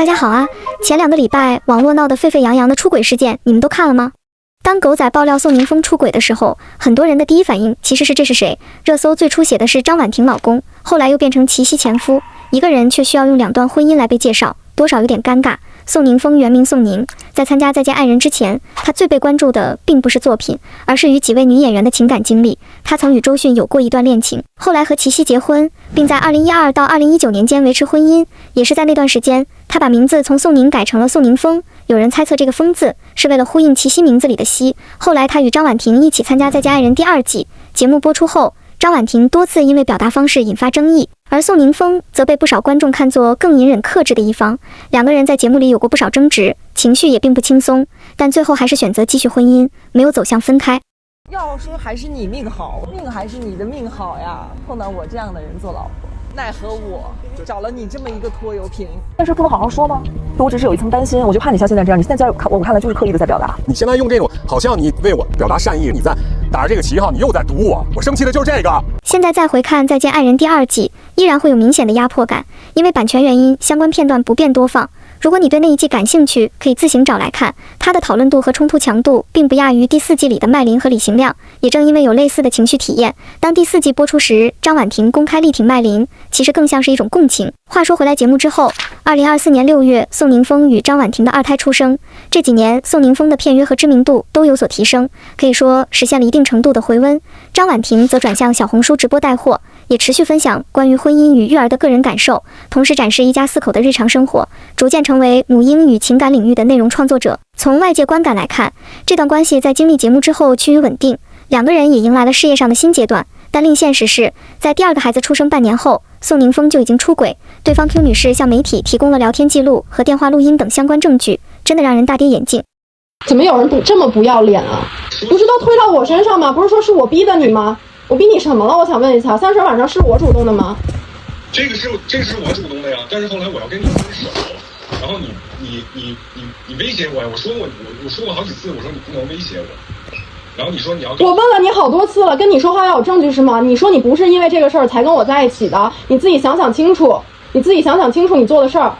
大家好啊！前2个礼拜网络闹得沸沸扬扬的出轨事件，你们都看了吗？当狗仔爆料宋宁峰出轨的时候，很多人的第一反应其实是这是谁？热搜最初写的是张婉婷老公，后来又变成齐溪前夫，一个人却需要用2段婚姻来被介绍，多少有点尴尬。宋宁峰原名宋宁，在参加《再见爱人》之前，他最被关注的并不是作品，而是与几位女演员的情感经历。他曾与周迅有过一段恋情，后来和齐溪结婚，并在2012到2019年间维持婚姻。也是在那段时间，他把名字从宋宁改成了宋宁峰。有人猜测这个峰字是为了呼应齐溪名字里的溪。后来他与张婉婷一起参加《再见爱人》第2季，节目播出后，张婉婷多次因为表达方式引发争议，而宋宁峰则被不少观众看作更隐忍克制的一方。2个人在节目里有过不少争执，情绪也并不轻松，但最后还是选择继续婚姻，没有走向分开。要说还是你命好，命还是你的命好呀，碰到我这样的人做老婆，奈何我找了你这么一个拖油瓶。但是不能好好说吗？我只是有一层担心，我就怕你像现在这样，你现在我看来就是刻意的在表达。你现在用这种好像你为我表达善意，你在打着这个旗号，你又在堵我，我生气的就是这个。现在再回看《再见爱人》第2季，依然会有明显的压迫感，因为版权原因，相关片段不便多放。如果你对那一季感兴趣，可以自行找来看，它的讨论度和冲突强度并不亚于第4季里的麦琳和李行亮。也正因为有类似的情绪体验，当第4季播出时，张婉婷公开力挺麦琳，其实更像是一种共情。话说回来，节目之后，2024年6月，宋宁峰与张婉婷的2胎出生。这几年，宋宁峰的片约和知名度都有所提升，可以说实现了一定程度的回温。张婉婷则转向小红书直播带货，也持续分享关于婚姻与育儿的个人感受，同时展示一家4口的日常生活，逐渐成为母婴与情感领域的内容创作者。从外界观感来看，这段关系在经历节目之后趋于稳定，2个人也迎来了事业上的新阶段。但令现实是，在第2个孩子出生半年后，宋宁峰就已经出轨，对方 Q 女士向媒体提供了聊天记录和电话录音等相关证据，真的让人大跌眼镜。怎么有人这么不要脸啊？不是都推到我身上吗？不是说是我逼的你吗？我逼你什么了？我想问一下，30晚上是我主动的吗？这个是我主动的呀，但是后来我要跟你分手，然后你威胁我呀，我说过好几次，我说你不能威胁我。然后你说你要，我问了你好多次了，跟你说话要有证据是吗？你说你不是因为这个事儿才跟我在一起的，你自己想想清楚，你做的事儿。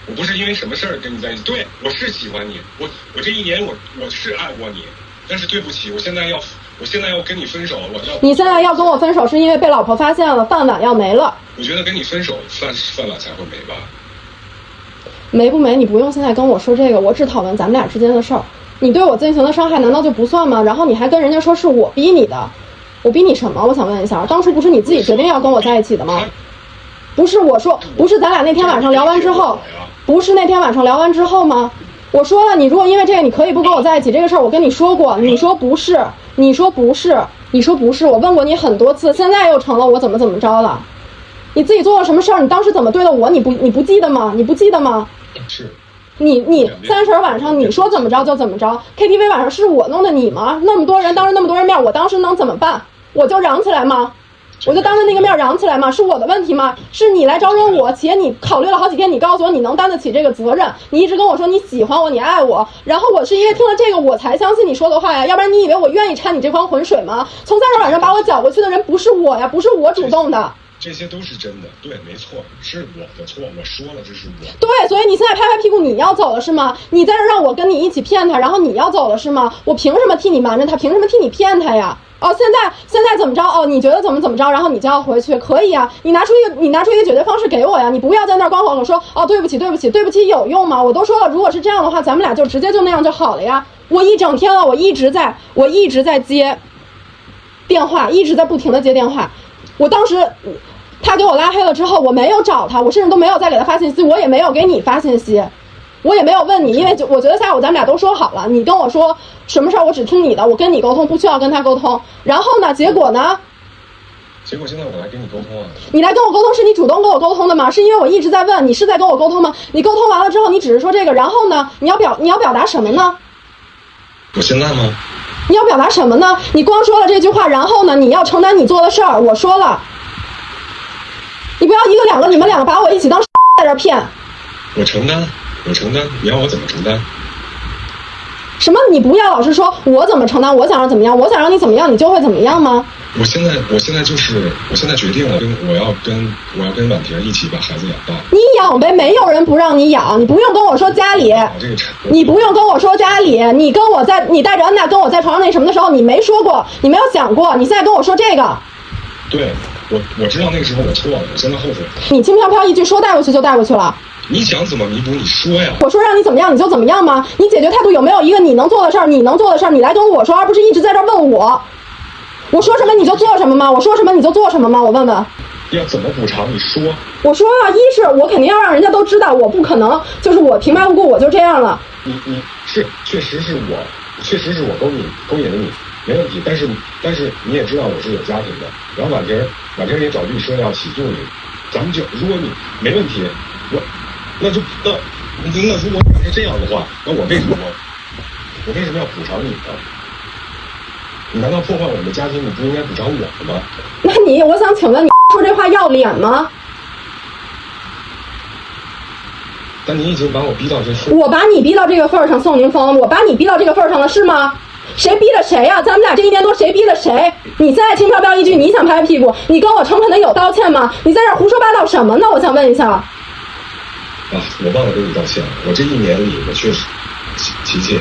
我不是因为什么事儿跟你在一起，对，我是喜欢你，我这1年我是爱过你，但是对不起，我现在要跟你分手，你现在要跟我分手是因为被老婆发现了，饭碗要没了。我觉得跟你分手饭碗才会没吧？没不没，你不用现在跟我说这个，我只讨论咱们俩之间的事儿。你对我进行的伤害难道就不算吗？然后你还跟人家说是我逼你的，我逼你什么？我想问一下，当初不是你自己决定要跟我在一起的吗？不是我说，不是咱俩那天晚上聊完之后，不是那天晚上聊完之后吗？我说了，你如果因为这个你可以不跟我在一起，这个事儿我跟你说过，你说不是，我问过你很多次，现在又成了我怎么着了？你自己做了什么事儿？你当时怎么对的我？你不记得吗？是。你30晚上你说怎么着就怎么着 ，KTV 晚上是我弄的你吗？那么多人当着那么多人面，我当时能怎么办？我就嚷起来吗？我就当着那个面嚷起来吗？是我的问题吗？是你来招惹我，且你考虑了好几天，你告诉我你能担得起这个责任，你一直跟我说你喜欢我，你爱我，然后我是因为听了这个我才相信你说的话呀，要不然你以为我愿意掺你这筐浑水吗？从30晚上把我搅过去的人不是我呀，不是我主动的。这些都是真的，对，没错，是我的错，我说了这是我。对，所以你现在拍拍屁股你要走了是吗？你在这让我跟你一起骗他，然后你要走了是吗？我凭什么替你瞒着他？凭什么替你骗他呀？哦，现在怎么着？哦，你觉得怎么着？然后你就要回去，可以啊？你拿出一个解决方式给我呀！你不要在那儿光和我说哦，对不起，有用吗？我都说了，如果是这样的话，咱们俩就直接就那样就好了呀。我一整天了，我一直在接电话，一直在不停的接电话。我当时他给我拉黑了之后，我没有找他，我甚至都没有再给他发信息，我也没有给你发信息，我也没有问你，因为我觉得下午咱们俩都说好了，你跟我说什么事儿我只听你的，我跟你沟通，不需要跟他沟通。然后呢，结果现在我来跟你沟通啊。你来跟我沟通是你主动跟我沟通的吗？是因为我一直在问你是在跟我沟通吗？你沟通完了之后，你只是说这个，然后呢，你要表达什么呢？我现在吗？你要表达什么呢？你光说了这句话，然后呢，你要承担你做的事儿。我说了，你不要一个两个，你们2个把我一起当在这骗。我承担，你要我怎么承担？什么？你不要老是说我怎么承担，我想让怎么样，我想让你怎么样，你就会怎么样吗？我现在决定了，我要跟婉婷一起把孩子养大。你养呗，没有人不让你养，你不用跟我说家里，你不用跟我说家里，你带着安娜跟我在床上那什么的时候，你没说过，你没有想过，你现在跟我说这个。对，我知道那个时候我错了，我现在后悔。你轻飘飘一句说带过去就带过去了。你想怎么弥补？你说呀！我说让你怎么样你就怎么样吗？你解决态度有没有一个你能做的事儿？你来跟我说，而不是一直在这问我。我说什么你就做什么吗？我说什么你就做什么吗？我问问。要怎么补偿？你说。我说啊，一是我肯定要让人家都知道，我不可能就是我平白无故我就这样了。你确实是我勾引了你，没问题。但是你也知道我是有家庭的，然后婉婷也找律师要起诉你，咱们就如果你没问题，那如果你要是这样的话，那我为什么要补偿你呢？你难道破坏我们的家庭，你不应该补偿我吗？那我想请问你说这话要脸吗？但你已经把我逼到这份，我把你逼到这个份儿上，宋宁峰，我把你逼到这个份儿上了是吗？谁逼的谁呀？咱们俩这1年多谁逼的谁？你现在轻飘飘一句你想拍屁股，你跟我诚恳的有道歉吗？你在这胡说八道什么呢？我想问一下。我忘了跟你道歉了。我这1年里，我确实，琪琪，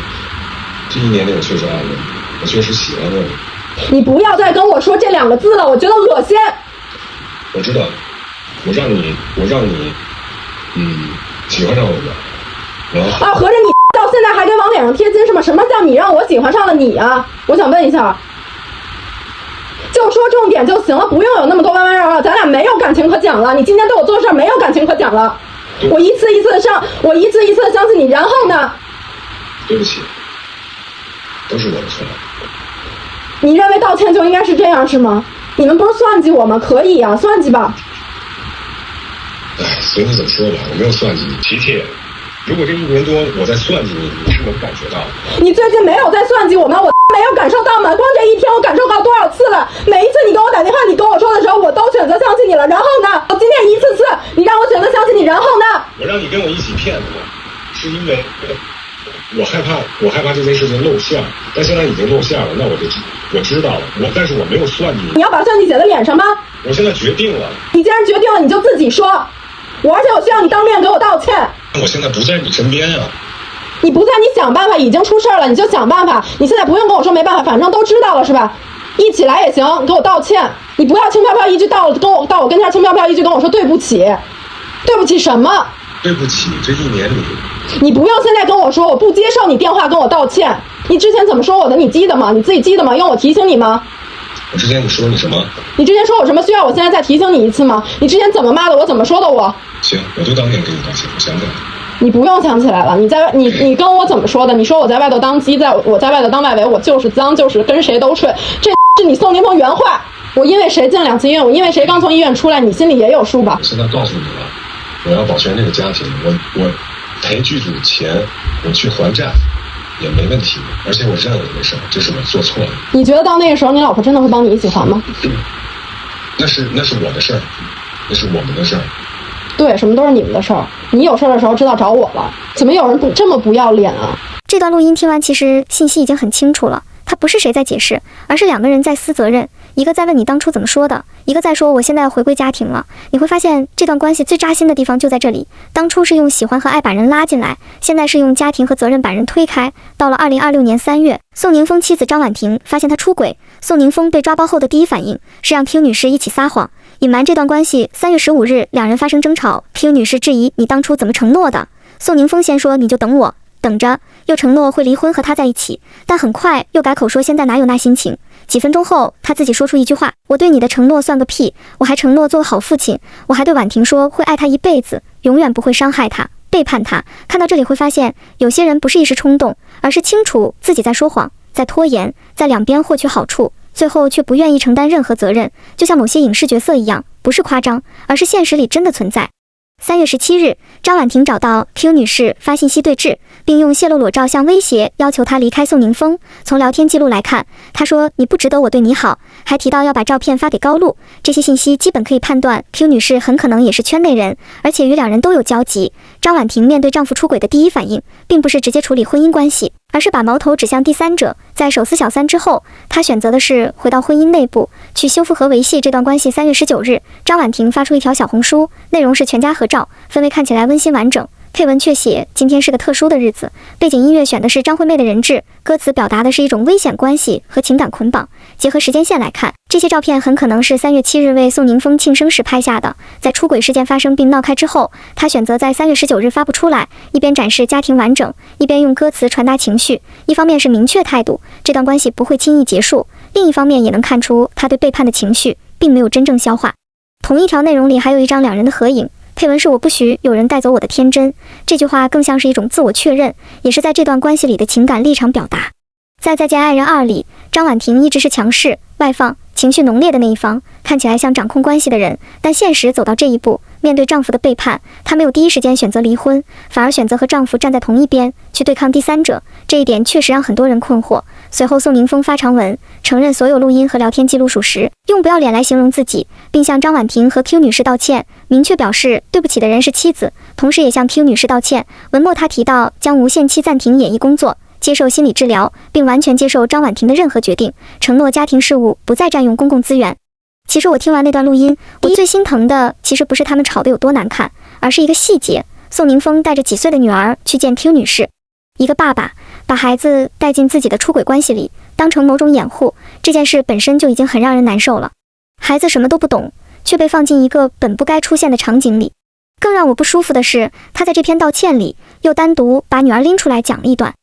这1年里我确实爱了你，我确实喜欢过你。你不要再跟我说这2个字了，我觉得恶心。我知道，我让你，喜欢上了我。合着你到现在还给往脸上贴金是吗？什么叫你让我喜欢上了你啊？我想问一下。就说重点就行了，不用有那么多弯弯绕绕，咱俩没有感情可讲了。你今天对我做事没有感情可讲了。我一次一次的相信你，然后呢？对不起，都是我的错。你认为道歉就应该是这样是吗？你们不是算计我吗？可以啊，算计吧。随你怎么说吧，我没有算计你。琪琪，如果这1年多我在算计你，你是能感觉到的。你最近没有在算计我吗？我没有感受到吗？光这1天我感受到多少次了？每一次你给我打电话，你跟我说的时候，我都选择相信你了。然后呢？我今天一次次，你让我选择相信你，然后呢？我让你跟我一起骗我，是因为我害怕这件事情露馅，但现在已经露馅了，那我知道了，但是我没有算计你。你要把算计写在脸上吗？我现在决定了。你既然决定了，你就自己说。而且我需要你当面给我道歉。我现在不在你身边啊。你不在，你想办法，已经出事了，你就想办法。你现在不用跟我说没办法，反正都知道了是吧？一起来也行，你给我道歉。你不要轻飘飘一句到我跟前轻飘飘一句跟我说对不起。对不起什么？对不起，这1年里。你不用现在跟我说，我不接受你电话跟我道歉。你之前怎么说我的？你记得吗？你自己记得吗？用我提醒你吗？我之前你说你什么？你之前说我什么？需要我现在再提醒你一次吗？你之前怎么骂的我？怎么说的我？行，我就当面跟你道歉，我想起来了。你不用想起来了，你跟我怎么说的？你说我在外头当鸡，我在外头当外围，我就是脏，就是跟谁都睡，这是你宋宁峰原话。我因为谁进2次医院，我因为谁刚从医院出来，你心里也有数吧？我现在告诉你了，我要保全这个家庭，我赔剧组钱，我去还债也没问题，而且我认了这个事儿，这是我做错了。你觉得到那个时候，你老婆真的会帮你一起还吗？那是我的事儿，那是我们的事儿。对，什么都是你们的事儿。你有事儿的时候知道找我了，怎么有人这么不要脸啊？这段录音听完，其实信息已经很清楚了。他不是谁在解释，而是2个人在撕责任，一个在问你当初怎么说的，一个在说我现在要回归家庭了。你会发现这段关系最扎心的地方就在这里，当初是用喜欢和爱把人拉进来，现在是用家庭和责任把人推开。到了2026年3月，宋宁峰妻子张婉婷发现他出轨，宋宁峰被抓包后的第一反应是让 Q 女士一起撒谎，隐瞒这段关系。3月15日2人发生争吵， Q 女士质疑你当初怎么承诺的。宋宁峰先说你就等我，等着，又承诺会离婚和他在一起，但很快又改口说现在哪有那心情。几分钟后，他自己说出一句话，我对你的承诺算个屁，我还承诺做个好父亲，我还对婉婷说会爱她一辈子，永远不会伤害她，背叛她。看到这里会发现，有些人不是一时冲动，而是清楚自己在说谎，在拖延，在2边获取好处，最后却不愿意承担任何责任，就像某些影视角色一样，不是夸张，而是现实里真的存在。3月17日，张婉婷找到 Q 女士发信息对峙，并用泄露裸照相威胁，要求她离开宋宁峰。从聊天记录来看，她说你不值得我对你好，还提到要把照片发给高露。这些信息基本可以判断 Q 女士很可能也是圈内人，而且与2人都有交集。张婉婷面对丈夫出轨的第一反应，并不是直接处理婚姻关系，而是把矛头指向第三者。在手撕小三之后，她选择的是回到婚姻内部，去修复和维系这段关系。3月19日，张婉婷发出一条小红书，内容是全家合照，氛围看起来温馨完整。配文却写今天是个特殊的日子，背景音乐选的是张惠妹的人质，歌词表达的是一种危险关系和情感捆绑。结合时间线来看，这些照片很可能是3月7日为宋宁峰庆生时拍下的。在出轨事件发生并闹开之后，他选择在3月19日发布出来，一边展示家庭完整，一边用歌词传达情绪。一方面是明确态度，这段关系不会轻易结束，另一方面也能看出他对背叛的情绪并没有真正消化。同一条内容里还有一张两人的合影，配文是我不许有人带走我的天真，这句话更像是一种自我确认，也是在这段关系里的情感立场表达。在再见爱人2里，张婉婷一直是强势、外放、情绪浓烈的那一方，看起来像掌控关系的人，但现实走到这一步，面对丈夫的背叛，她没有第一时间选择离婚，反而选择和丈夫站在同一边，去对抗第三者，这一点确实让很多人困惑。随后宋宁峰发长文，承认所有录音和聊天记录属实，用不要脸来形容自己，并向张婉婷和 Q 女士道歉，明确表示对不起的人是妻子，同时也向 Q 女士道歉。文末他提到将无限期暂停演艺工作，接受心理治疗，并完全接受张婉婷的任何决定，承诺家庭事务不再占用公共资源。其实我听完那段录音，我最心疼的其实不是他们吵得有多难看，而是一个细节，宋宁峰带着几岁的女儿去见 Q 女士，一个爸爸把孩子带进自己的出轨关系里，当成某种掩护，这件事本身就已经很让人难受了。孩子什么都不懂，却被放进一个本不该出现的场景里。更让我不舒服的是，他在这篇道歉里又单独把女儿拎出来讲了一段。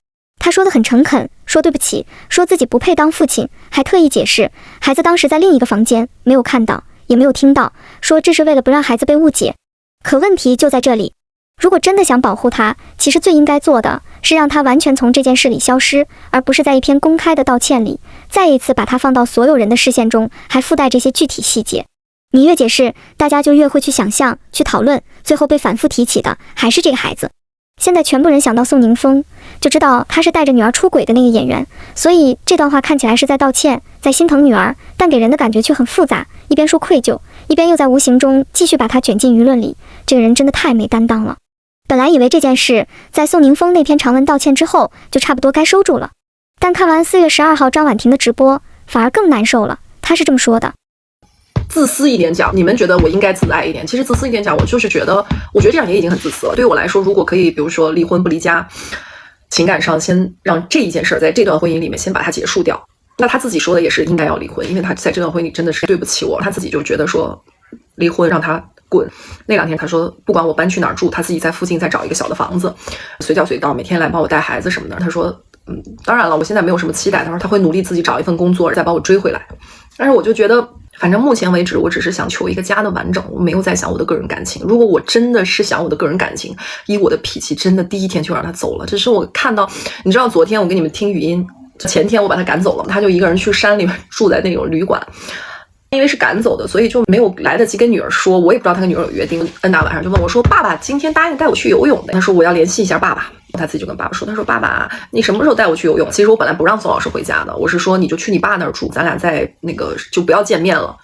他说得很诚恳，说对不起，说自己不配当父亲，还特意解释孩子当时在另一个房间，没有看到，也没有听到，说这是为了不让孩子被误解。可问题就在这里，如果真的想保护他，其实最应该做的是让他完全从这件事里消失，而不是在一篇公开的道歉里再一次把他放到所有人的视线中，还附带这些具体细节。你越解释，大家就越会去想象，去讨论，最后被反复提起的还是这个孩子。现在全部人想到宋宁峰，就知道他是带着女儿出轨的那个演员，所以这段话看起来是在道歉，在心疼女儿，但给人的感觉却很复杂，一边说愧疚，一边又在无形中继续把他卷进舆论里。这个人真的太没担当了。本来以为这件事在宋宁峰那篇长文道歉之后就差不多该收住了，但看完4月12号张婉婷的直播，反而更难受了。他是这么说的：自私一点讲，你们觉得我应该自爱一点，其实自私一点讲，我就是觉得这样也已经很自私了。对于我来说，如果可以比如说离婚不离家，情感上先让这一件事在这段婚姻里面先把它结束掉，那他自己说的也是应该要离婚，因为他在这段婚姻里真的是对不起我，他自己就觉得说离婚让他滚。那2天他说不管我搬去哪儿住，他自己在附近再找一个小的房子，随叫随到，每天来帮我带孩子什么的。他说当然了，我现在没有什么期待，他说他会努力自己找一份工作再把我追回来。但是我就觉得反正目前为止我只是想求一个家的完整，我没有在想我的个人感情。如果我真的是想我的个人感情，以我的脾气真的第一天就让他走了。这是我看到，你知道昨天我给你们听语音，前天我把他赶走了，他就一个人去山里面住在那种旅馆，因为是赶走的，所以就没有来得及跟女儿说，我也不知道他跟女儿有约定。大晚上就问我说，爸爸今天答应带我去游泳的，他说我要联系一下爸爸。他自己就跟爸爸说，他说爸爸你什么时候带我去游泳？其实我本来不让宋老师回家的，我是说你就去你爸那儿住，咱俩在那个就不要见面了。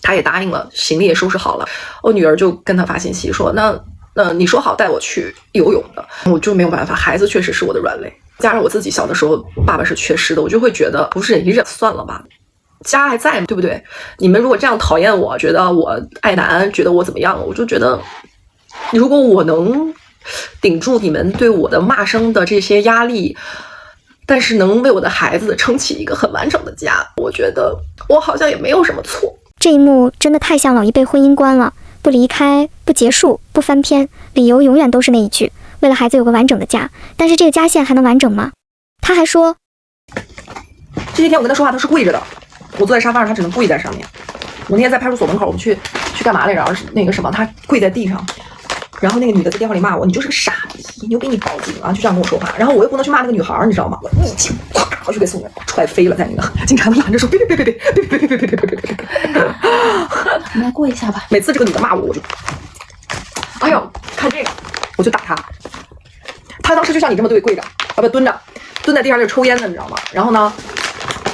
他也答应了，行李也收拾好了。我女儿就跟他发信息说，那你说好带我去游泳的，我就没有办法，孩子确实是我的软肋，加上我自己小的时候爸爸是缺失的，我就会觉得不是忍一忍算了吧，家还在，对不对？你们如果这样讨厌我，觉得我爱男，觉得我怎么样，我就觉得如果我能顶住你们对我的骂声的这些压力，但是能为我的孩子撑起一个很完整的家，我觉得我好像也没有什么错。这一幕真的太像老一辈婚姻观了，不离开，不结束，不翻篇，理由永远都是那一句，为了孩子有个完整的家。但是这个家线还能完整吗？他还说这些天我跟他说话他是跪着的，我坐在沙发上，他只能跪在上面。我那天在派出所门口，我们去干嘛来着？那个什么，他跪在地上，然后那个女的在电话里骂我，你就是个傻逼，你就给你报警啊，就这样跟我说话。然后我又不能去骂那个女孩，你知道吗？我一气咵就给送人踹飞了，在那个警察都拦着说别，你来过一下吧。每次这个女的骂我，我就哎呦看这个我就打她。她当时就像你这么对跪着啊，不蹲着，蹲在地上就抽烟呢，你知道吗？然后呢，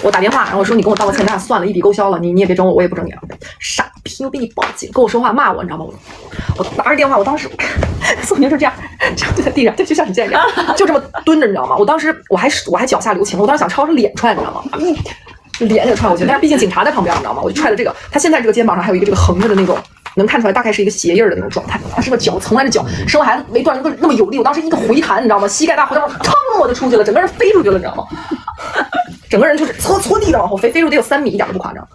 我打电话，然后我说你跟我道个歉，咱俩算了，一笔勾销了，你也别整我，我也不整你了，傻逼。吹牛逼，你报警，跟我说话骂我，你知道吗？我拿着电话，我当时宋宁是这样就在地上，就像你现在这样，就这么蹲着，你知道吗？我当时我还脚下留情，我当时想朝着脸踹，你知道吗？脸给踹过去，但是毕竟警察在旁边，你知道吗？我就踹了这个，他现在这个肩膀上还有一个这个横着的那种。能看出来大概是一个鞋印的那种状态，他是个脚，从来的脚，生孩子没断那么有力，我当时一个回弹，你知道吗？膝盖大回弹，噌我就出去了，整个人飞出去了，你知道吗？整个人就是搓地的往后飞，飞出得有3米，一点都不夸张。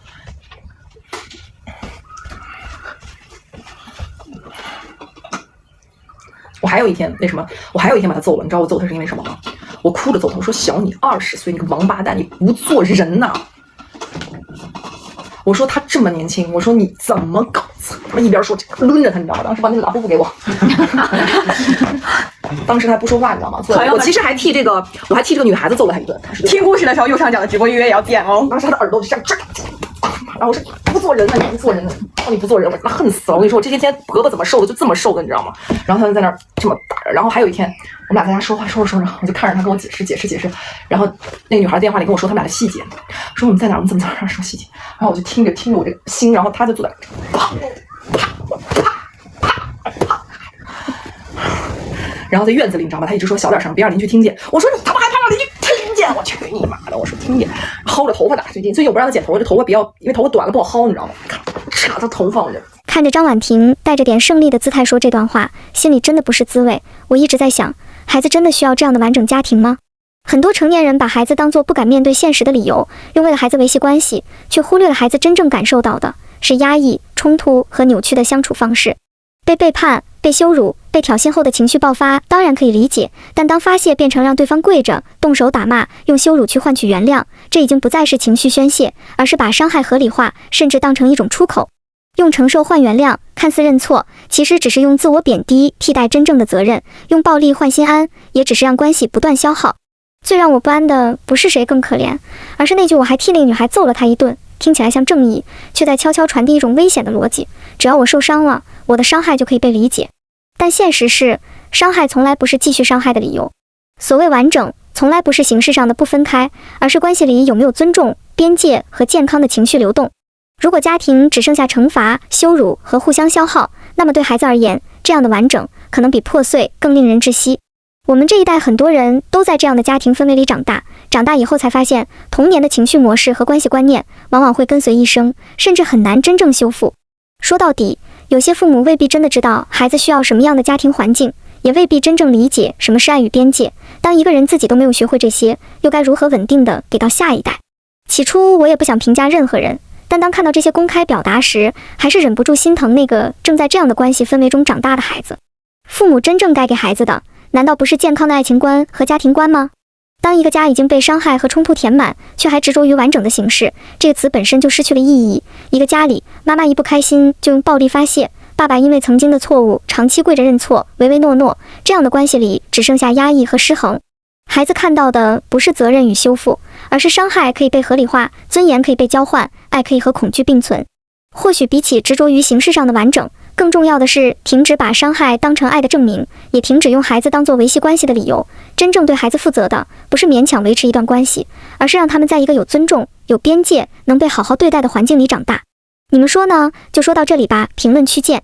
我还有一天为什么？我还有一天把他揍了，你知道我揍他是因为什么吗？我哭着揍他，我说小你20岁，你个王八蛋，你不做人呐！我说他这么年轻，我说你怎么搞？他一边说抡着他，你知道吗？当时把那个拉布布给我，当时他不说话，你知道吗？我其实还替这个女孩子揍了他一顿。听故事的时候右上角的直播预约也要点哦。当时他的耳朵就这样，然后我说不做人呢，你不做人呢，你不做人，我他恨死了。我跟你说，我这些天胳膊怎么瘦的就这么瘦的，你知道吗？然后他就在那儿这么打着。然后还有一天，我们俩在家说话，说着，我就看着他跟我解释。然后那个女孩电话里跟我说他们俩的细节，说我们在哪儿，我们怎么说细节。然后我就听着我这个心，然后他就坐在啪，然后在院子里，你知道吗？他一直说小点声，别让邻居听见。我说你他妈还怕让邻居听见？我去你妈的！我说听见，薅着头发打。最近我不让他剪头发，这头发因为头发短了不好薅，你知道吗？扯他头发，我就看着张婉婷带着点胜利的姿态说这段话，心里真的不是滋味。我一直在想，孩子真的需要这样的完整家庭吗？很多成年人把孩子当作不敢面对现实的理由，用为了孩子维系关系，却忽略了孩子真正感受到的是压抑、冲突和扭曲的相处方式。被背叛、被羞辱、被挑衅后的情绪爆发当然可以理解，但当发泄变成让对方跪着、动手打骂，用羞辱去换取原谅，这已经不再是情绪宣泄，而是把伤害合理化，甚至当成一种出口。用承受换原谅，看似认错，其实只是用自我贬低替代真正的责任；用暴力换心安，也只是让关系不断消耗。最让我不安的不是谁更可怜，而是那句我还替那个女孩揍了她一顿，听起来像正义，却在悄悄传递一种危险的逻辑。只要我受伤了，我的伤害就可以被理解。但现实是，伤害从来不是继续伤害的理由。所谓完整，从来不是形式上的不分开，而是关系里有没有尊重、边界和健康的情绪流动。如果家庭只剩下惩罚、羞辱和互相消耗，那么对孩子而言，这样的完整可能比破碎更令人窒息。我们这一代很多人都在这样的家庭氛围里长大以后才发现，童年的情绪模式和关系观念往往会跟随一生，甚至很难真正修复。说到底，有些父母未必真的知道孩子需要什么样的家庭环境，也未必真正理解什么是爱与边界。当一个人自己都没有学会这些，又该如何稳定的给到下一代？起初我也不想评价任何人，但当看到这些公开表达时，还是忍不住心疼那个正在这样的关系氛围中长大的孩子。父母真正该给孩子的，难道不是健康的爱情观和家庭观吗？当一个家已经被伤害和冲突填满，却还执着于完整的形式，这个词本身就失去了意义。一个家里，妈妈一不开心就用暴力发泄，爸爸因为曾经的错误长期跪着认错，唯唯诺诺，这样的关系里只剩下压抑和失衡。孩子看到的不是责任与修复，而是伤害可以被合理化，尊严可以被交换，爱可以和恐惧并存。或许比起执着于形式上的完整，更重要的是停止把伤害当成爱的证明，也停止用孩子当作维系关系的理由。真正对孩子负责的，不是勉强维持一段关系，而是让他们在一个有尊重、有边界、能被好好对待的环境里长大。你们说呢？就说到这里吧，评论区见。